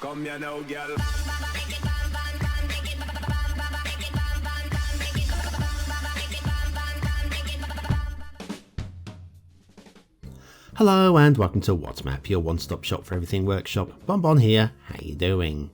Come here now, girl. Hello and welcome to What's Map, your one-stop shop for everything workshop. BonBon here, how you doing?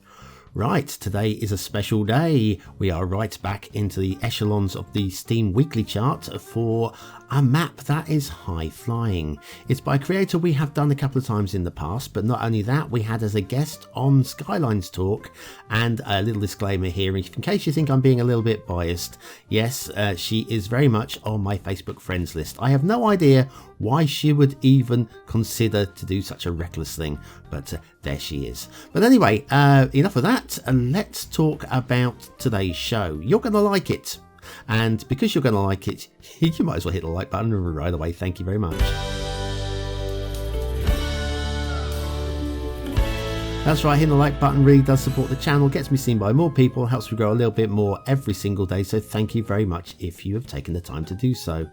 Right, today is a special day. We are right back into the echelons of the Steam weekly chart for a map that is high flying. It's by a creator we have done a couple of times in the past, but not only that, we had as a guest on Skylines Talk. And a little disclaimer here, in case you think I'm being a little bit biased, yes, she is very much on my Facebook friends list. I have no idea why she would even consider to do such a reckless thing, but there she is. But anyway, enough of that, and let's talk about today's show. You're going to like it, and because you're going to like it, you might as well hit the like button right away. Thank you very much. That's right, hitting the like button really does support the channel, gets me seen by more people, helps me grow a little bit more every single day, so thank you very much if you have taken the time to do so.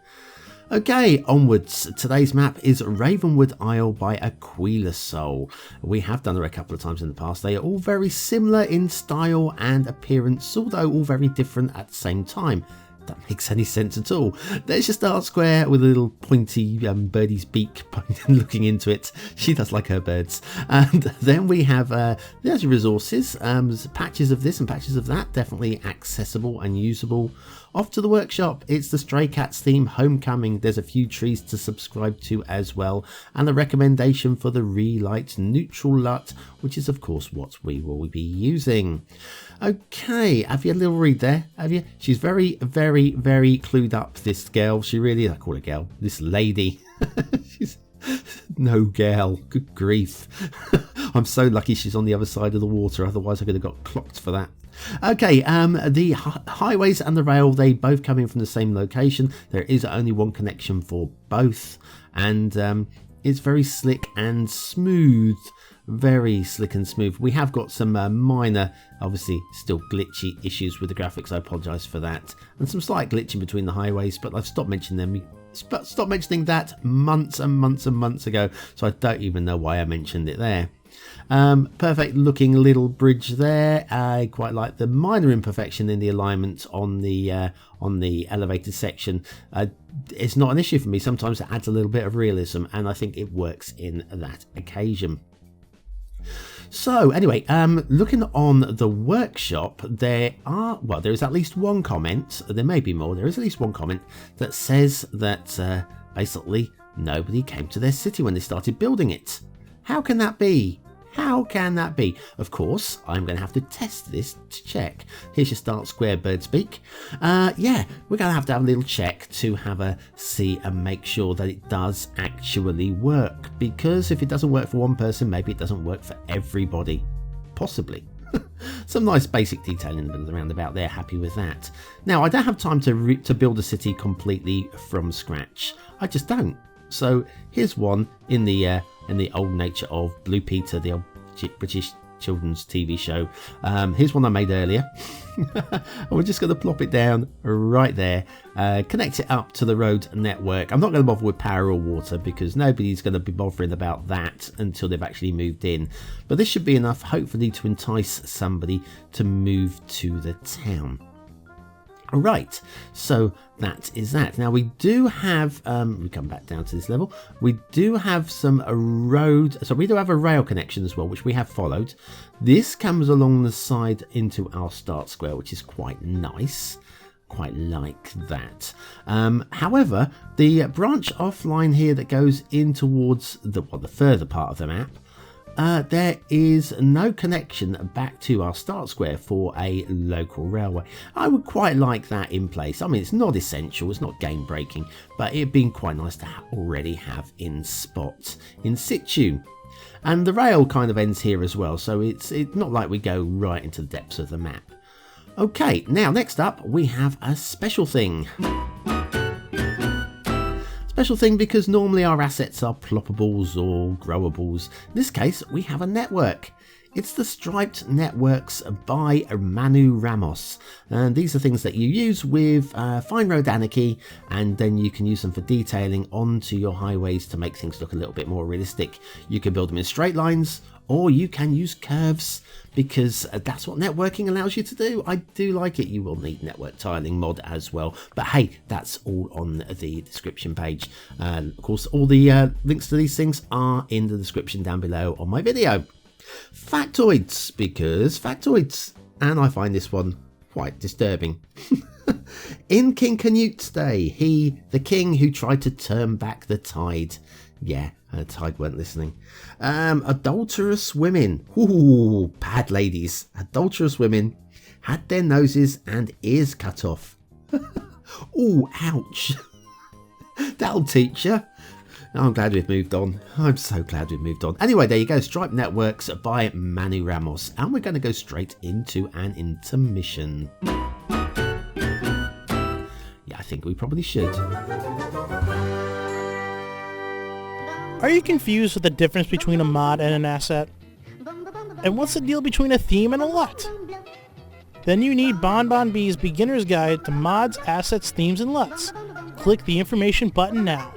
Okay, onwards. Today's map is Ravenwood Isle by Aquila Soul. We have done her a couple of times in the past. They are all very similar in style and appearance, although all very different at the same time. That makes any sense at all. There's your start square with a little pointy birdie's beak looking into it. She does like her birds. And then we have there's your resources, patches of this and patches of that, definitely accessible and usable. Off to the workshop, it's the Stray Cats theme Homecoming. There's a few trees to subscribe to as well, and a recommendation for the Relight Neutral LUT, which is of course what we will be using. Okay, have you a little read there? Have you? She's very clued up, this girl. She really is. I call her girl. This lady. She's no girl. Good grief. I'm so lucky she's on the other side of the water. Otherwise I could have got clocked for that. Okay, the highways and the rail, they both come in from the same location. There is only one connection for both, and it's very slick and smooth. Very slick and smooth. We have got some minor, obviously still glitchy issues with the graphics. I apologise for that, and some slight glitching between the highways, but I've stopped mentioning them. Stopped mentioning that months and months ago, so I don't even know why I mentioned it there. Perfect looking little bridge there. I quite like the minor imperfection in the alignment on the elevated section. It's not an issue for me. Sometimes it adds a little bit of realism, and I think it works in that occasion. So anyway, looking on the workshop, there is at least one comment. There may be more. There is at least one comment that says that basically nobody came to their city when they started building it. How can that be? How can that be? Of course, I'm going to have to test this to check. Here's your start square bird speak. Yeah, we're going to have a little check to have a see and make sure that it does actually work. Because if it doesn't work for one person, maybe it doesn't work for everybody. Possibly. Some nice basic detailing around about there. Happy with that. Now, I don't have time to build a city completely from scratch. I just don't. So here's one in the old nature of Blue Peter, the old British children's TV show. Here's one I made earlier. We're just going to plop it down right there, connect it up to the road network. I'm not going to bother with power or water because nobody's going to be bothering about that until they've actually moved in. But this should be enough, hopefully, to entice somebody to move to the town. Right, so that is that. Now we do have, we come back down to this level, we do have some we do have a rail connection as well, which we have followed. This comes along the side into our start square, which is quite nice. Quite like that. However, the branch offline here that goes in towards the further part of the map, there is no connection back to our start square for a local railway. I would quite like that in place. I mean, it's not essential, it's not game breaking, but it'd been quite nice to already have in situ. And the rail kind of ends here as well, so it's not like we go right into the depths of the map. Okay, now next up we have a special thing. Special thing because normally our assets are ploppables or growables. In this case, we have a network. It's the Striped Networks by Manu Ramos. And these are things that you use with Fine Road Anarchy, and then you can use them for detailing onto your highways to make things look a little bit more realistic. You can build them in straight lines, or you can use curves, because that's what networking allows you to do. I do like it. You will need network tiling mod as well, but hey, that's all on the description page, and of course all the links to these things are in the description down below on my video. Factoids, because factoids, and I find this one quite disturbing. In King Canute's day, he, the king who tried to turn back the tide, yeah, the tide weren't listening. Adulterous women, ooh, bad ladies, adulterous women had their noses and ears cut off. Ooh, ouch. That'll teach you. I'm glad we've moved on. I'm so glad we've moved on. Anyway, there you go. Stripe Networks by Manu Ramos. And we're going to go straight into an intermission. Yeah, I think we probably should. Are you confused with the difference between a mod and an asset? And what's the deal between a theme and a LUT? Then you need BonBonB's Beginner's Guide to Mods, Assets, Themes, and LUTs. Click the information button now.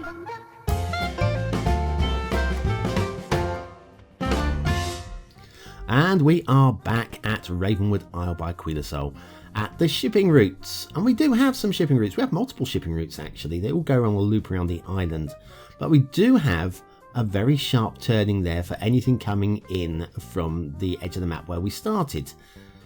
And we are back at Ravenwood Isle by Quilosol at the shipping routes. And we do have some shipping routes. We have multiple shipping routes actually. They all go on a loop around the island. But we do have a very sharp turning there for anything coming in from the edge of the map where we started.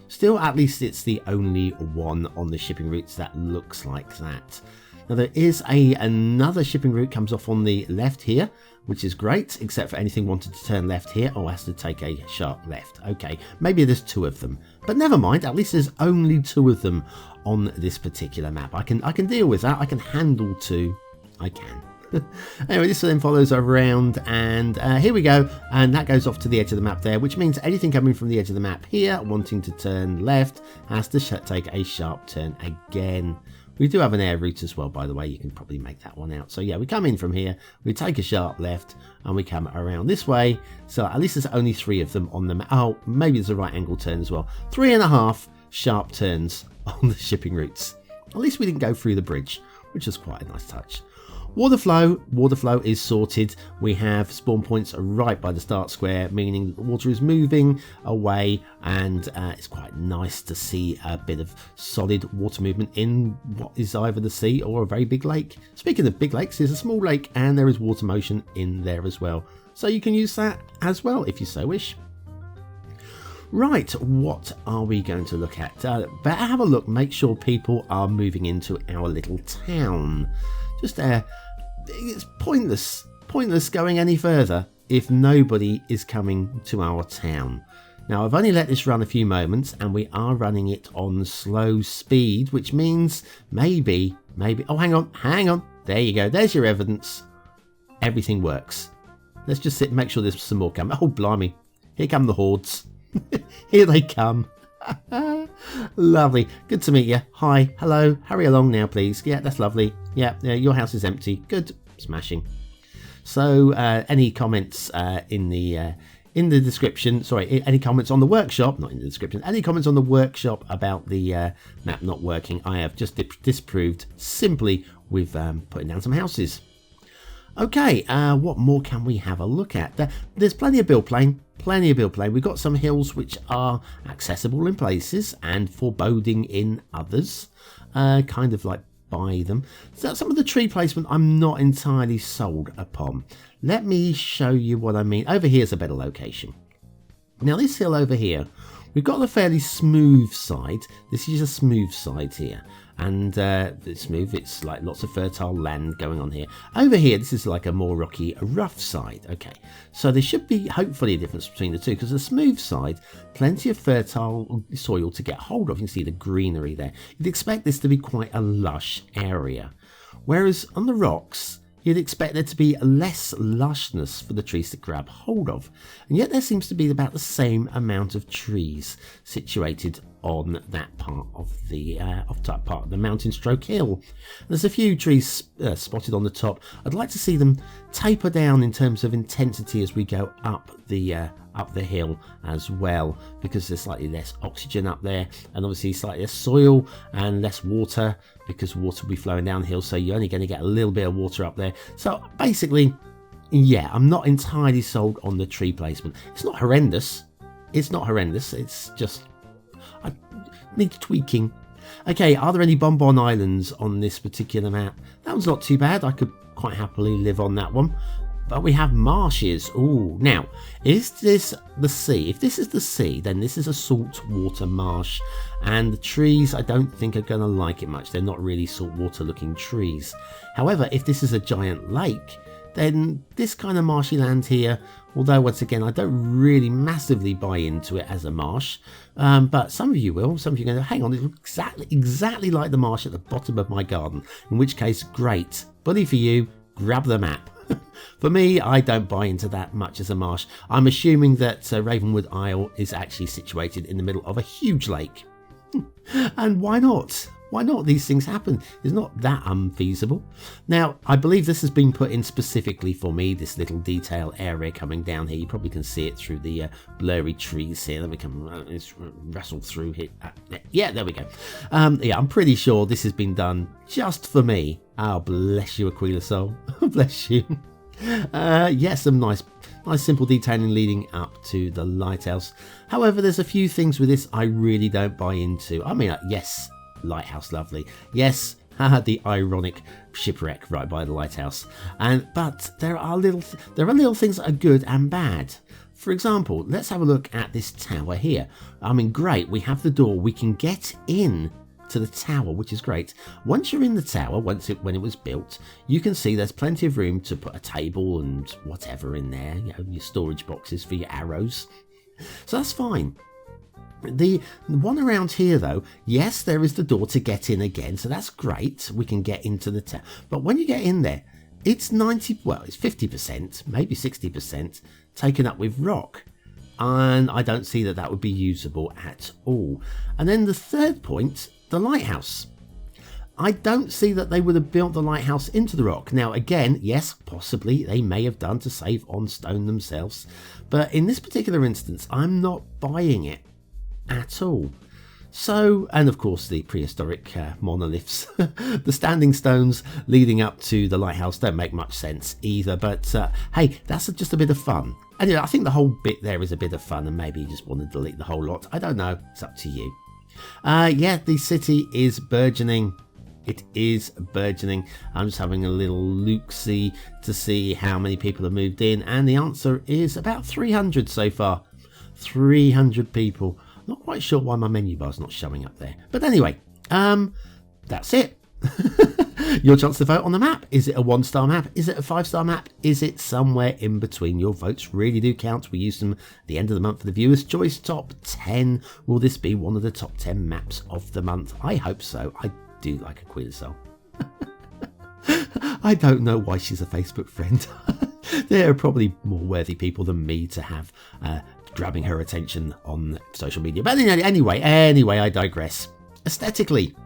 Still, at least it's the only one on the shipping routes that looks like that. Now there is another shipping route comes off on the left here, which is great, except for anything wanted to turn left here, or has to take a sharp left. Okay, maybe there's two of them, but never mind, at least there's only two of them on this particular map. I can deal with that. I can handle two. I can. Anyway, this then follows around, and here we go, and that goes off to the edge of the map there, which means anything coming from the edge of the map here wanting to turn left has to take a sharp turn again. We do have an air route as well, by the way. You can probably make that one out. So yeah, we come in from here, we take a sharp left, and we come around this way. So at least there's only three of them on the map. Oh, maybe there's a right angle turn as well. 3.5 sharp turns on the shipping routes. At least we didn't go through the bridge, which is quite a nice touch. Water flow is sorted. We have spawn points right by the start square, meaning the water is moving away, and it's quite nice to see a bit of solid water movement in what is either the sea or a very big lake. Speaking of big lakes, there's a small lake and there is water motion in there as well. So you can use that as well if you so wish. Right, what are we going to look at? Better have a look, make sure people are moving into our little town. Just it's pointless going any further if nobody is coming to our town. Now I've only let this run a few moments and we are running it on slow speed, which means maybe, oh hang on, there you go, there's your evidence. Everything works. Let's just sit and make sure there's some more coming. Oh blimey, here come the hordes. Here they come. Lovely, good to meet you. Hi, hello, hurry along now please. Yeah, that's lovely. Yeah, your house is empty. Good, smashing. So any comments in the description, sorry, any comments on the workshop, not in the description, any comments on the workshop about the map not working, I have just disproved simply with putting down some houses. Okay, what more can we have a look at? There's plenty of build plane. We've got some hills which are accessible in places and foreboding in others. Kind of like by them. So some of the tree placement I'm not entirely sold upon. Let me show you what I mean. Over here is a better location. Now this hill over here, we've got a fairly smooth side. This is a smooth side here. And it's smooth, it's like lots of fertile land going on here. Over here, this is like a more rocky, rough side. Okay, so there should be hopefully a difference between the two, because the smooth side, plenty of fertile soil to get hold of. You can see the greenery there. You'd expect this to be quite a lush area. Whereas on the rocks, you'd expect there to be less lushness for the trees to grab hold of. And yet there seems to be about the same amount of trees situated on that part of the mountain stroke hill. There's a few trees spotted on the top. I'd like to see them taper down in terms of intensity as we go up the hill as well, because there's slightly less oxygen up there, and obviously slightly less soil and less water, because water will be flowing downhill, so you're only going to get a little bit of water up there. So basically, yeah, I'm not entirely sold on the tree placement. It's not horrendous. It's not horrendous. It's just, I need tweaking. Okay, are there any BonBon Islands on this particular map? That one's not too bad. I could quite happily live on that one. But we have marshes. Ooh, now, is this the sea? If this is the sea, then this is a saltwater marsh. And the trees, I don't think are going to like it much. They're not really saltwater looking trees. However, if this is a giant lake, then this kind of marshy land here, although once again, I don't really massively buy into it as a marsh. But some of you will. Some of you are going to, hang on, it looks exactly like the marsh at the bottom of my garden. In which case, great. Bully for you, grab the map. For me, I don't buy into that much as a marsh. I'm assuming that Ravenwood Isle is actually situated in the middle of a huge lake. And why not? Why not? These things happen. It's not that unfeasible. Now, I believe this has been put in specifically for me, this little detail area coming down here. You probably can see it through the blurry trees here. Let me come wrestle through here. Yeah, there we go. Yeah, I'm pretty sure this has been done just for me. Oh, bless you, Aquila Soul. Bless you. Yeah, some nice simple detailing leading up to the lighthouse. However, there's a few things with this I really don't buy into. I mean, yes, lighthouse, lovely. Yes, the ironic shipwreck right by the lighthouse. But there are little things that are good and bad. For example, let's have a look at this tower here. I mean, great, we have the door. We can get in to the tower, which is great. Once you're in the tower, when it was built, you can see there's plenty of room to put a table and whatever in there, you know, your storage boxes for your arrows. So that's fine. The one around here though, yes, there is the door to get in again, so that's great. We can get into the tower. But when you get in there, it's 50%, maybe 60% taken up with rock. And I don't see that would be usable at all. And then the third point, the lighthouse. I don't see that they would have built the lighthouse into the rock. Now again, yes, possibly they may have done to save on stone themselves. But in this particular instance, I'm not buying it at all. So, and of course the prehistoric monoliths, the standing stones leading up to the lighthouse don't make much sense either, but hey, that's just a bit of fun. And I think the whole bit there is a bit of fun, and maybe you just want to delete the whole lot. I don't know, it's up to you. Yeah, the city is burgeoning. It is burgeoning. I'm just having a little look-see to see how many people have moved in, and the answer is about 300 so far. 300 people. Not quite sure why my menu bar's not showing up there. But anyway, that's it. Your chance to vote on the map. Is it a 1-star map? Is it a 5-star map? Is it somewhere in between? Your votes really do count. We use them at the end of the month for the Viewers' Choice Top 10. Will this be one of the top 10 maps of the month? I hope so. I do like Aquila Soul. I don't know why she's a Facebook friend. There are probably more worthy people than me to have grabbing her attention on social media. But anyway, I digress. Aesthetically,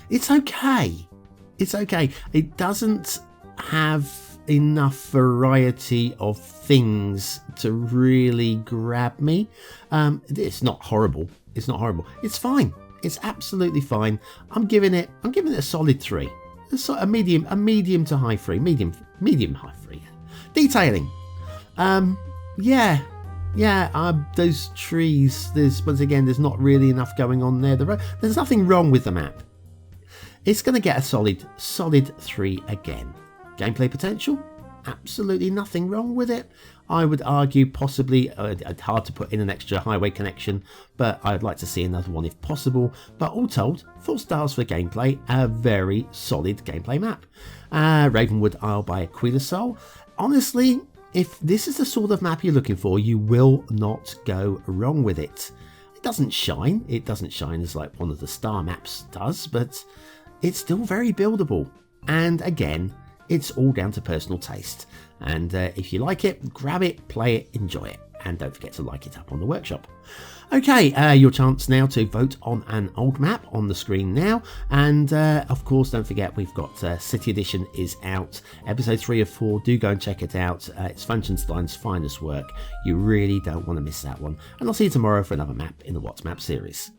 it's okay. It's okay. It doesn't have enough variety of things to really grab me. It's not horrible. It's not horrible. It's fine. It's absolutely fine. I'm giving it a solid 3. A medium to high 3. Medium high 3. Detailing. Those trees, there's not really enough going on there. There's nothing wrong with the map. It's going to get a solid 3 again. Gameplay potential? Absolutely nothing wrong with it. I would argue possibly hard to put in an extra highway connection, but I'd like to see another one if possible. But all told, 4 stars for gameplay, a very solid gameplay map. Ravenwood Isle by Aquila Soul. Honestly, if this is the sort of map you're looking for, you will not go wrong with it. It doesn't shine. It doesn't shine as like one of the star maps does, but it's still very buildable. And again, it's all down to personal taste. And if you like it, grab it, play it, enjoy it. And don't forget to like it up on the workshop. Okay, your chance now to vote on an old map on the screen now. And of course, don't forget, we've got City Edition is out. Episode 3 of 4, do go and check it out. It's Funkenstein's finest work. You really don't want to miss that one. And I'll see you tomorrow for another map in the What's Map series.